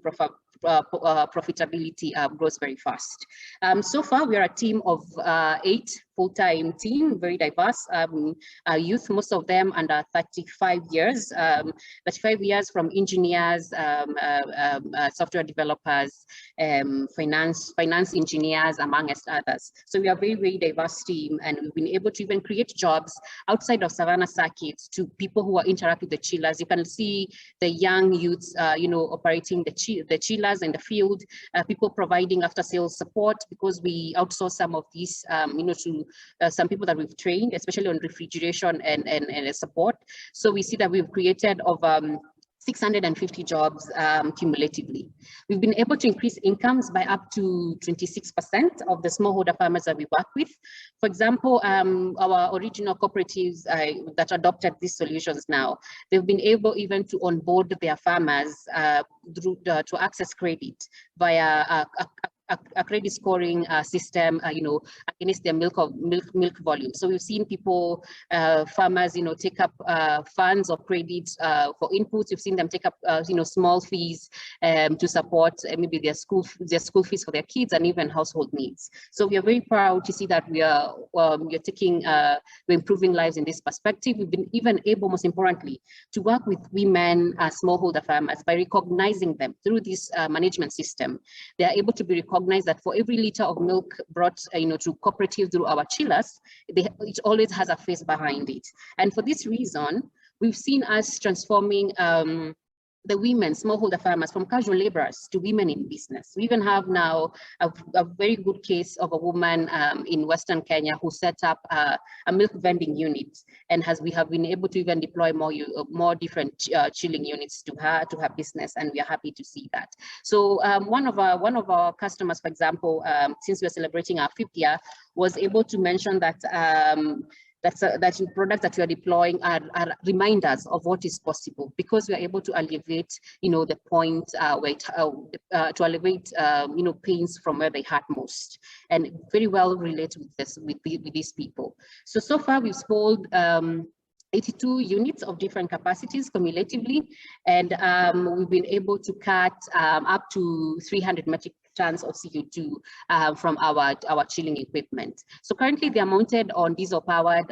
E: profitability grows very fast. So far, we are a team of 8 full-time team, very diverse youth, most of them under 35 years, 35 years, from engineers, software developers, finance engineers, amongst others. So we are a very, very diverse team, and we've been able to even create jobs outside of Savannah circuits to people who are interact with the chillers. You can see the young youths, operating the chillers in the field, people providing after-sales support, because we outsource some of these, to some people that we've trained, especially on refrigeration and support. So we see that we've created over 650 jobs cumulatively. We've been able to increase incomes by up to 26% of the smallholder farmers that we work with. For example, our original cooperatives that adopted these solutions now, they've been able even to onboard their farmers to access credit via a credit scoring system, against their milk volume. So we've seen people, farmers, take up funds or credits for inputs. We've seen them take up, small fees to support maybe their school fees for their kids, and even household needs. So we are very proud to see that we're improving lives in this perspective. We've been even able, most importantly, to work with women smallholder farmers by recognizing them through this management system. They are able to be recognized that for every liter of milk brought to cooperative through our chillers, it always has a face behind it. And for this reason, we've seen us transforming the women smallholder farmers from casual laborers to women in business. We even have now a very good case of a woman in Western Kenya who set up a milk vending unit, and we have been able to even deploy more different chilling units to her business, and we are happy to see that. So one of our customers, for example, since we're celebrating our 5th year, was able to mention that that products that we are deploying are reminders of what is possible, because we are able to alleviate, the point to alleviate, pains from where they hurt most, and very well relate with these people. So far we've sold 82 units of different capacities cumulatively, and we've been able to cut up to 300 metric tons of CO2 from our chilling equipment. So currently they are mounted on diesel-powered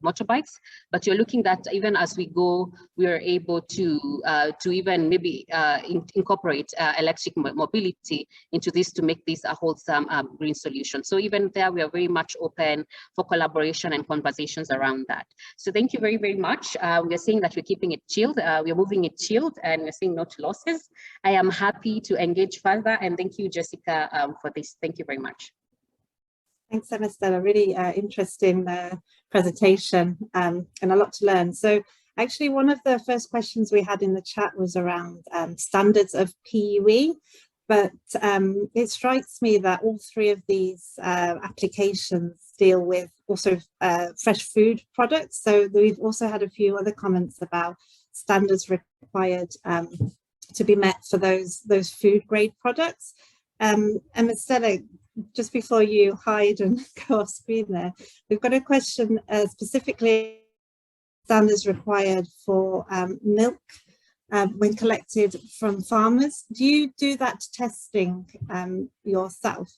E: motorbikes, but you're looking that even as we go, we are able to even maybe incorporate electric mobility into this to make this a wholesome green solution. So even there, we are very much open for collaboration and conversations around that. So thank you very, very much. We are saying that we're keeping it chilled, we are moving it chilled, and we're seeing no losses. I am happy to engage further, and thank you, Jessica, for this. Thank you very much.
B: Thanks, Emma-Stella. Really interesting presentation, and a lot to learn. So actually, one of the first questions we had in the chat was around standards of PUE, but it strikes me that all 3 of these applications deal with also fresh food products. So we've also had a few other comments about standards required to be met for those food grade products. Emma-Stella, just before you hide and go off screen there, we've got a question specifically standards required for milk when collected from farmers. Do you do that testing yourself?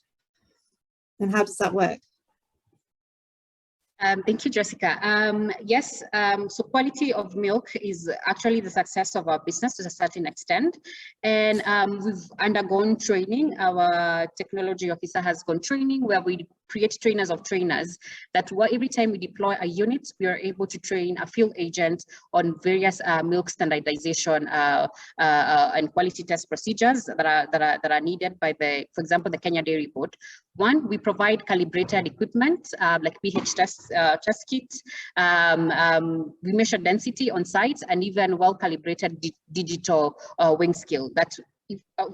B: And how does that work?
E: Thank you, Jessica. Yes, so quality of milk is actually the success of our business to a certain extent. And we've undergone training. Our technology officer has gone training where we create trainers of trainers, that every time we deploy a unit, we are able to train a field agent on various milk standardization and quality test procedures that are needed by for example, the Kenya Dairy Board. One, we provide calibrated equipment like pH test kit. We measure density on site, and even well-calibrated digital weighing scale that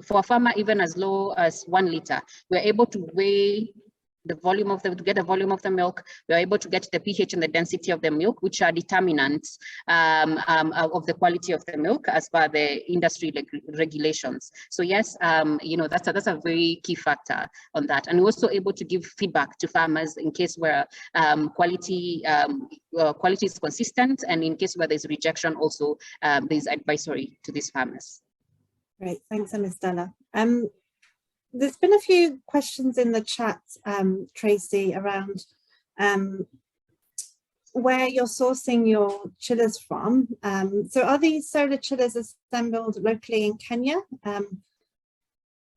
E: for a farmer, even as low as 1 liter, we're able to weigh the volume of to get the volume of the milk. We're able to get the pH and the density of the milk, which are determinants of the quality of the milk as per the industry regulations. So yes, that's a very key factor on that. And we're also able to give feedback to farmers in case where quality is consistent, and in case where there's rejection, also there's advisory to these farmers.
B: Great, thanks, Amistella. There's been a few questions in the chat, Tracy, around where you're sourcing your chillers from. So are these solar chillers assembled locally in Kenya?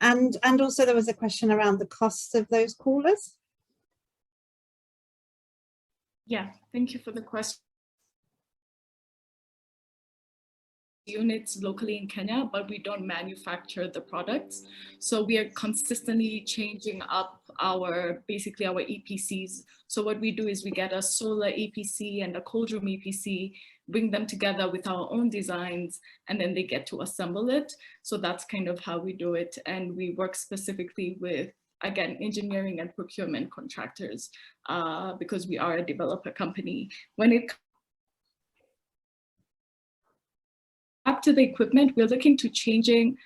B: And also there was a question around the costs of those coolers.
C: Yeah, thank you for the question. Units locally in Kenya, but we don't manufacture the products. So we are consistently changing up basically our EPCs. So what we do is we get a solar EPC and a cold room EPC, bring them together with our own designs, and then they get to assemble it. So that's kind of how we do it. And we work specifically with, again, engineering and procurement contractors because we are a developer company. When it back to the equipment, we're looking to changing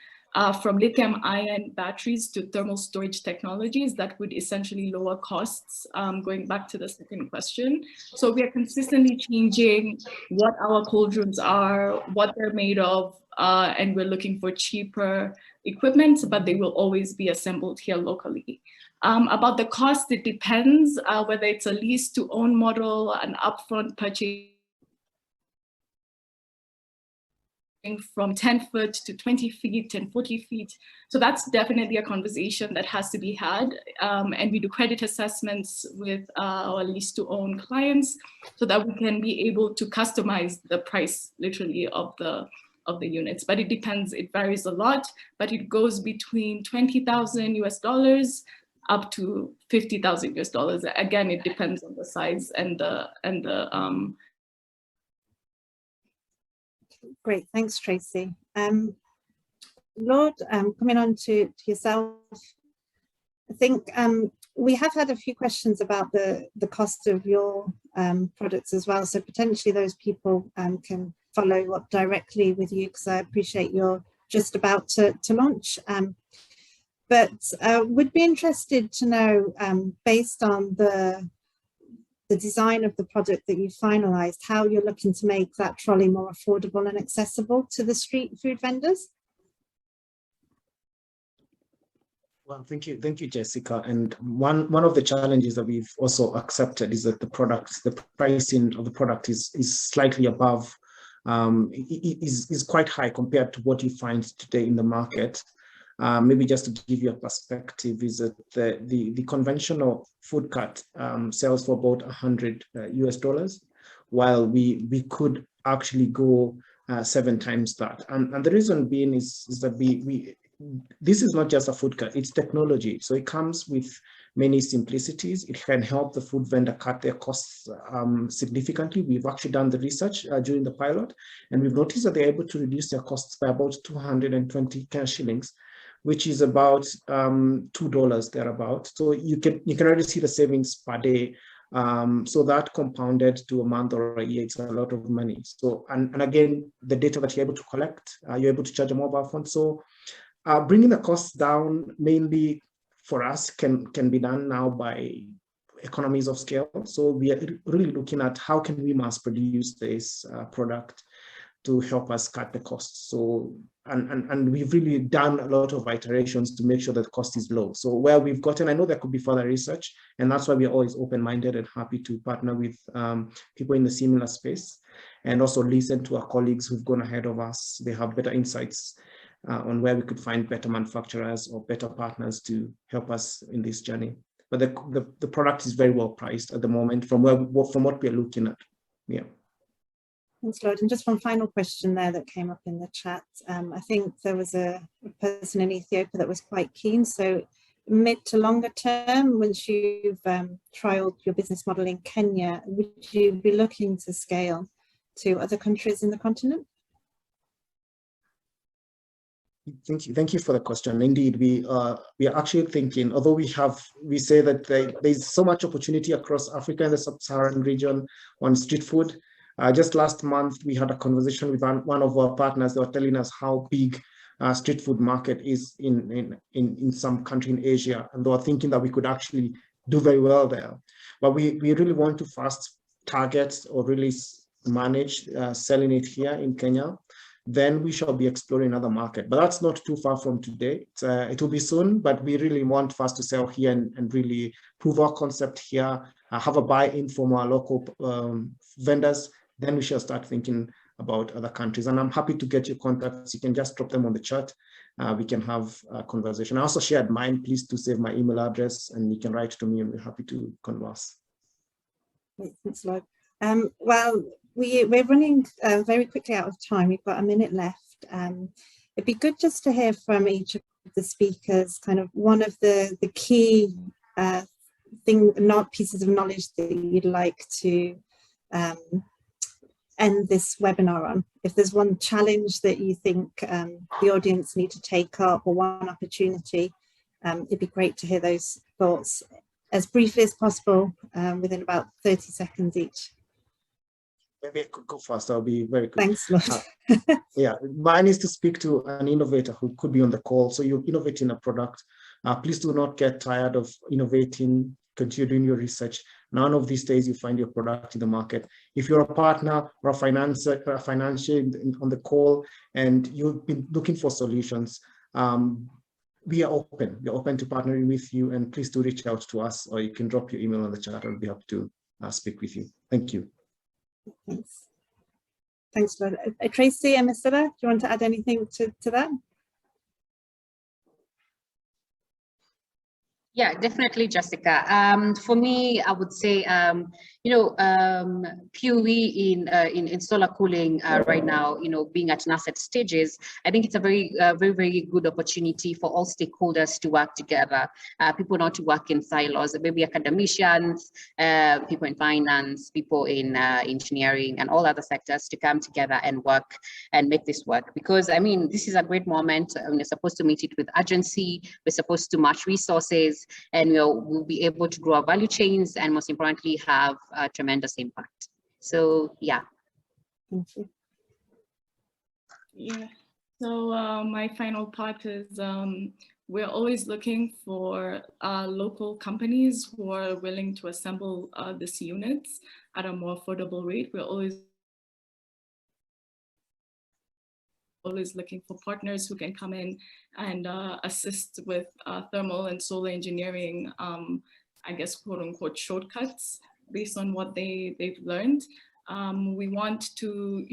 C: from lithium-ion batteries to thermal storage technologies that would essentially lower costs, going back to the second question. So we are consistently changing what our cold rooms are, what they're made of, and we're looking for cheaper equipment, but they will always be assembled here locally. About the cost, it depends whether it's a lease to own model, an upfront purchase from 10 foot to 20 feet and 40 feet. So that's definitely a conversation that has to be had. And we do credit assessments with our lease to own clients so that we can be able to customize the price literally of the units. But it depends, it varies a lot, but it goes between $20,000 up to $50,000. Again, it depends on the size and the
B: Great, thanks, Tracy. Lord, coming on to yourself, I think we have had a few questions about the cost of your products as well. So potentially those people can follow up directly with you, because I appreciate you're just about to launch. But would be interested to know, based on the design of the product that you've finalized, how you're looking to make that trolley more affordable and accessible to the street food vendors.
D: Well, thank you, Jessica. And one of the challenges that we've also accepted is that the pricing of the product is slightly above, is quite high compared to what you find today in the market. Maybe just to give you a perspective, is that the conventional food cart sells for about $100 while we could actually go 7 times that. And the reason being is that this is not just a food cart, it's technology. So it comes with many simplicities. It can help the food vendor cut their costs significantly. We've actually done the research during the pilot, and we've noticed that they're able to reduce their costs by about 220 Kenya shillings, which is about $2 thereabout. So you can already see the savings per day. So that compounded to a month or a year, it's a lot of money. So, and again, the data that you're able to collect, you're able to charge a mobile phone. So bringing the costs down mainly for us can be done now by economies of scale. So we are really looking at how can we mass produce this product to help us cut the costs. So, and we've really done a lot of iterations to make sure that the cost is low. So where we've gotten, I know there could be further research, and that's why we're always open-minded and happy to partner with people in the similar space, and also listen to our colleagues who've gone ahead of us. They have better insights on where we could find better manufacturers or better partners to help us in this journey. but the product is very well priced at the moment from what we are looking at. Yeah.
B: Thanks, Lord. And just one final question there that came up in the chat. I think there was a person in Ethiopia that was quite keen. So mid to longer term, once you've trialed your business model in Kenya, would you be looking to scale to other countries in the continent?
D: Thank you for the question. Indeed, we are actually thinking, although we say that there's so much opportunity across Africa and the sub-Saharan region on street food. Just last month, we had a conversation with one of our partners. They were telling us how big street food market is in some country in Asia, and they were thinking that we could actually do very well there. But we really want to first target or really manage selling it here in Kenya. Then we shall be exploring another market, but that's not too far from today. It will be soon, but we really want first to sell here and really prove our concept here, have a buy-in from our local vendors. Then we shall start thinking about other countries. And I'm happy to get your contacts. You can just drop them on the chat. We can have a conversation. I also shared mine. Please do save my email address and you can write to me and we're happy to converse.
B: Thanks, Lloyd. Well, we're running very quickly out of time. We've got a minute left. It'd be good just to hear from each of the speakers, kind of one of the key pieces of knowledge that you'd like to end this webinar on. If there's one challenge that you think the audience need to take up or one opportunity, it'd be great to hear those thoughts as briefly as possible within about 30 seconds each.
D: Maybe I could go fast. I'll be very quick.
B: Thanks, Lord.
D: Yeah, mine is to speak to an innovator who could be on the call. So you're innovating a product. Please do not get tired of innovating. Continue doing your research. None of these days you find your product in the market. If you're a partner or a financier on the call and you've been looking for solutions, we are open. We're open to partnering with you, and please do reach out to us, or you can drop your email on the chat. I'll be happy to speak with you. Thank you.
B: Thanks. Thanks, Lord. Tracy and Marcella, do you want to add anything to that?
E: Yeah, definitely, Jessica. For me, I would say, purely in solar cooling right now, being at nascent stages, I think it's a very good opportunity for all stakeholders to work together. People not to work in silos, maybe academicians, people in finance, people in engineering, and all other sectors to come together and work and make this work. Because I mean, this is a great moment. We're supposed to meet it with urgency. We're supposed to match resources. And we'll be able to grow our value chains and most importantly have a tremendous impact. So yeah.
B: Thank you.
C: Yeah, so my final part is we're always looking for local companies who are willing to assemble these units at a more affordable rate. We're always looking for partners who can come in and assist with thermal and solar engineering, I guess, quote unquote, shortcuts based on what they've learned. We want to,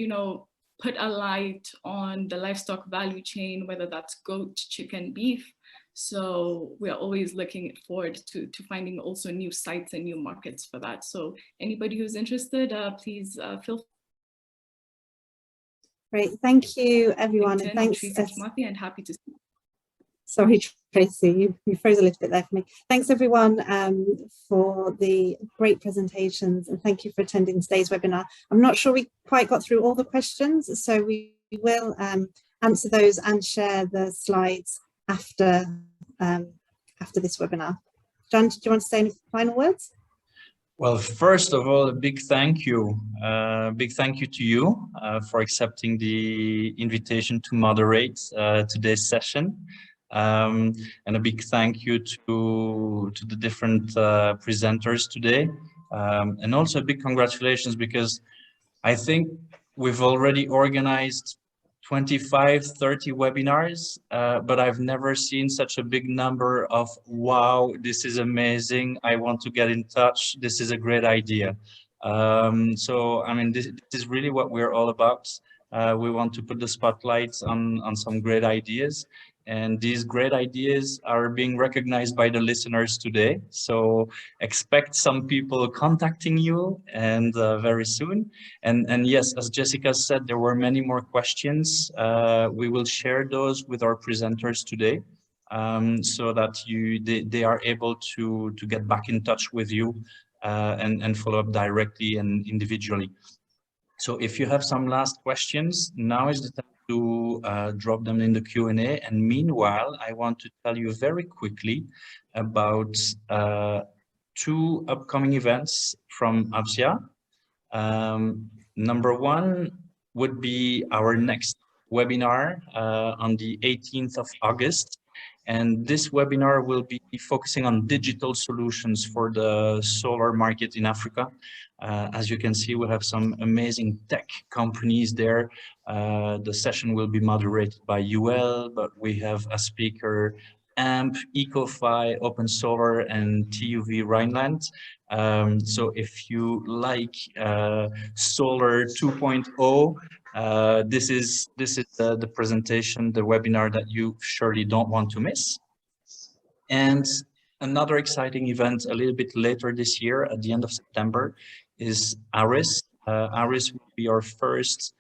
C: put a light on the livestock value chain, whether that's goat, chicken, beef. So we're always looking forward to finding also new sites and new markets for that. So anybody who's interested, please feel free.
B: Great, thank you everyone, and thanks.
C: Timothy, and happy to.
B: Sorry, Tracy, you froze a little bit there for me. Thanks everyone for the great presentations, and thank you for attending today's webinar. I'm not sure we quite got through all the questions, so we will answer those and share the slides after this webinar. John, do you want to say any final words?
A: Well, first of all, a big thank you. Big thank you to you for accepting the invitation to moderate today's session. And a big thank you to the different presenters today. And also a big congratulations, because I think we've already organized 25, 30 webinars, but I've never seen such a big number of, wow, this is amazing, I want to get in touch, this is a great idea. So, I mean, this is really what we're all about. We want to put the spotlight on some great ideas. And these great ideas are being recognized by the listeners today. So expect some people contacting you and very soon. And yes, as Jessica said, there were many more questions. We will share those with our presenters today, so that they are able to get back in touch with you and follow up directly and individually. So if you have some last questions, now is the time to drop them in the Q&A. And meanwhile, I want to tell you very quickly about 2 upcoming events from AFSIA. Number 1 would be our next webinar on the 18th of August. And this webinar will be focusing on digital solutions for the solar market in Africa. As you can see, we have some amazing tech companies there. The session will be moderated by UL, but we have a speaker, AMP, EcoFi, Open Solar, and TUV Rhineland. So if you like Solar 2.0, this is the presentation, the webinar that you surely don't want to miss. And another exciting event a little bit later this year, at the end of September, is ARIS. ARIS will be our first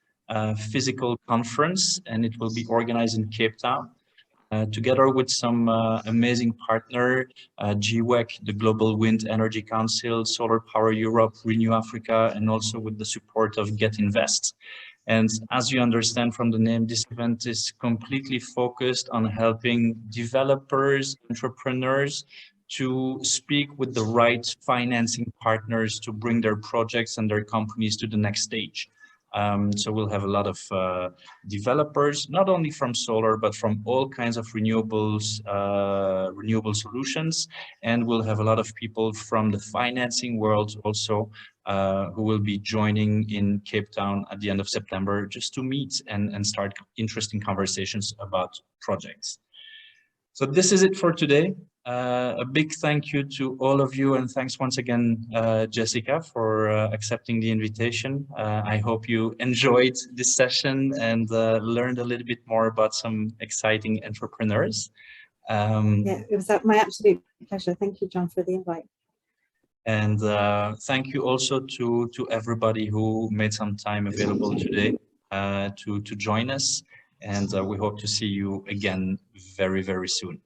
A: physical conference, and it will be organized in Cape Town. Together with some amazing partner, GWEC, the Global Wind Energy Council, Solar Power Europe, Renew Africa, and also with the support of Get Invest. And as you understand from the name, this event is completely focused on helping developers, entrepreneurs to speak with the right financing partners to bring their projects and their companies to the next stage. So we'll have a lot of developers, not only from solar, but from all kinds of renewables, renewable solutions. And we'll have a lot of people from the financing world also who will be joining in Cape Town at the end of September, just to meet and start interesting conversations about projects. So this is it for today. A big thank you to all of you, and thanks once again, Jessica, for accepting the invitation. I hope you enjoyed this session and learned a little bit more about some exciting entrepreneurs.
B: Yeah, it was my absolute pleasure. Thank you, John, for the invite.
A: And thank you also to everybody who made some time available today to join us. And we hope to see you again very, very soon.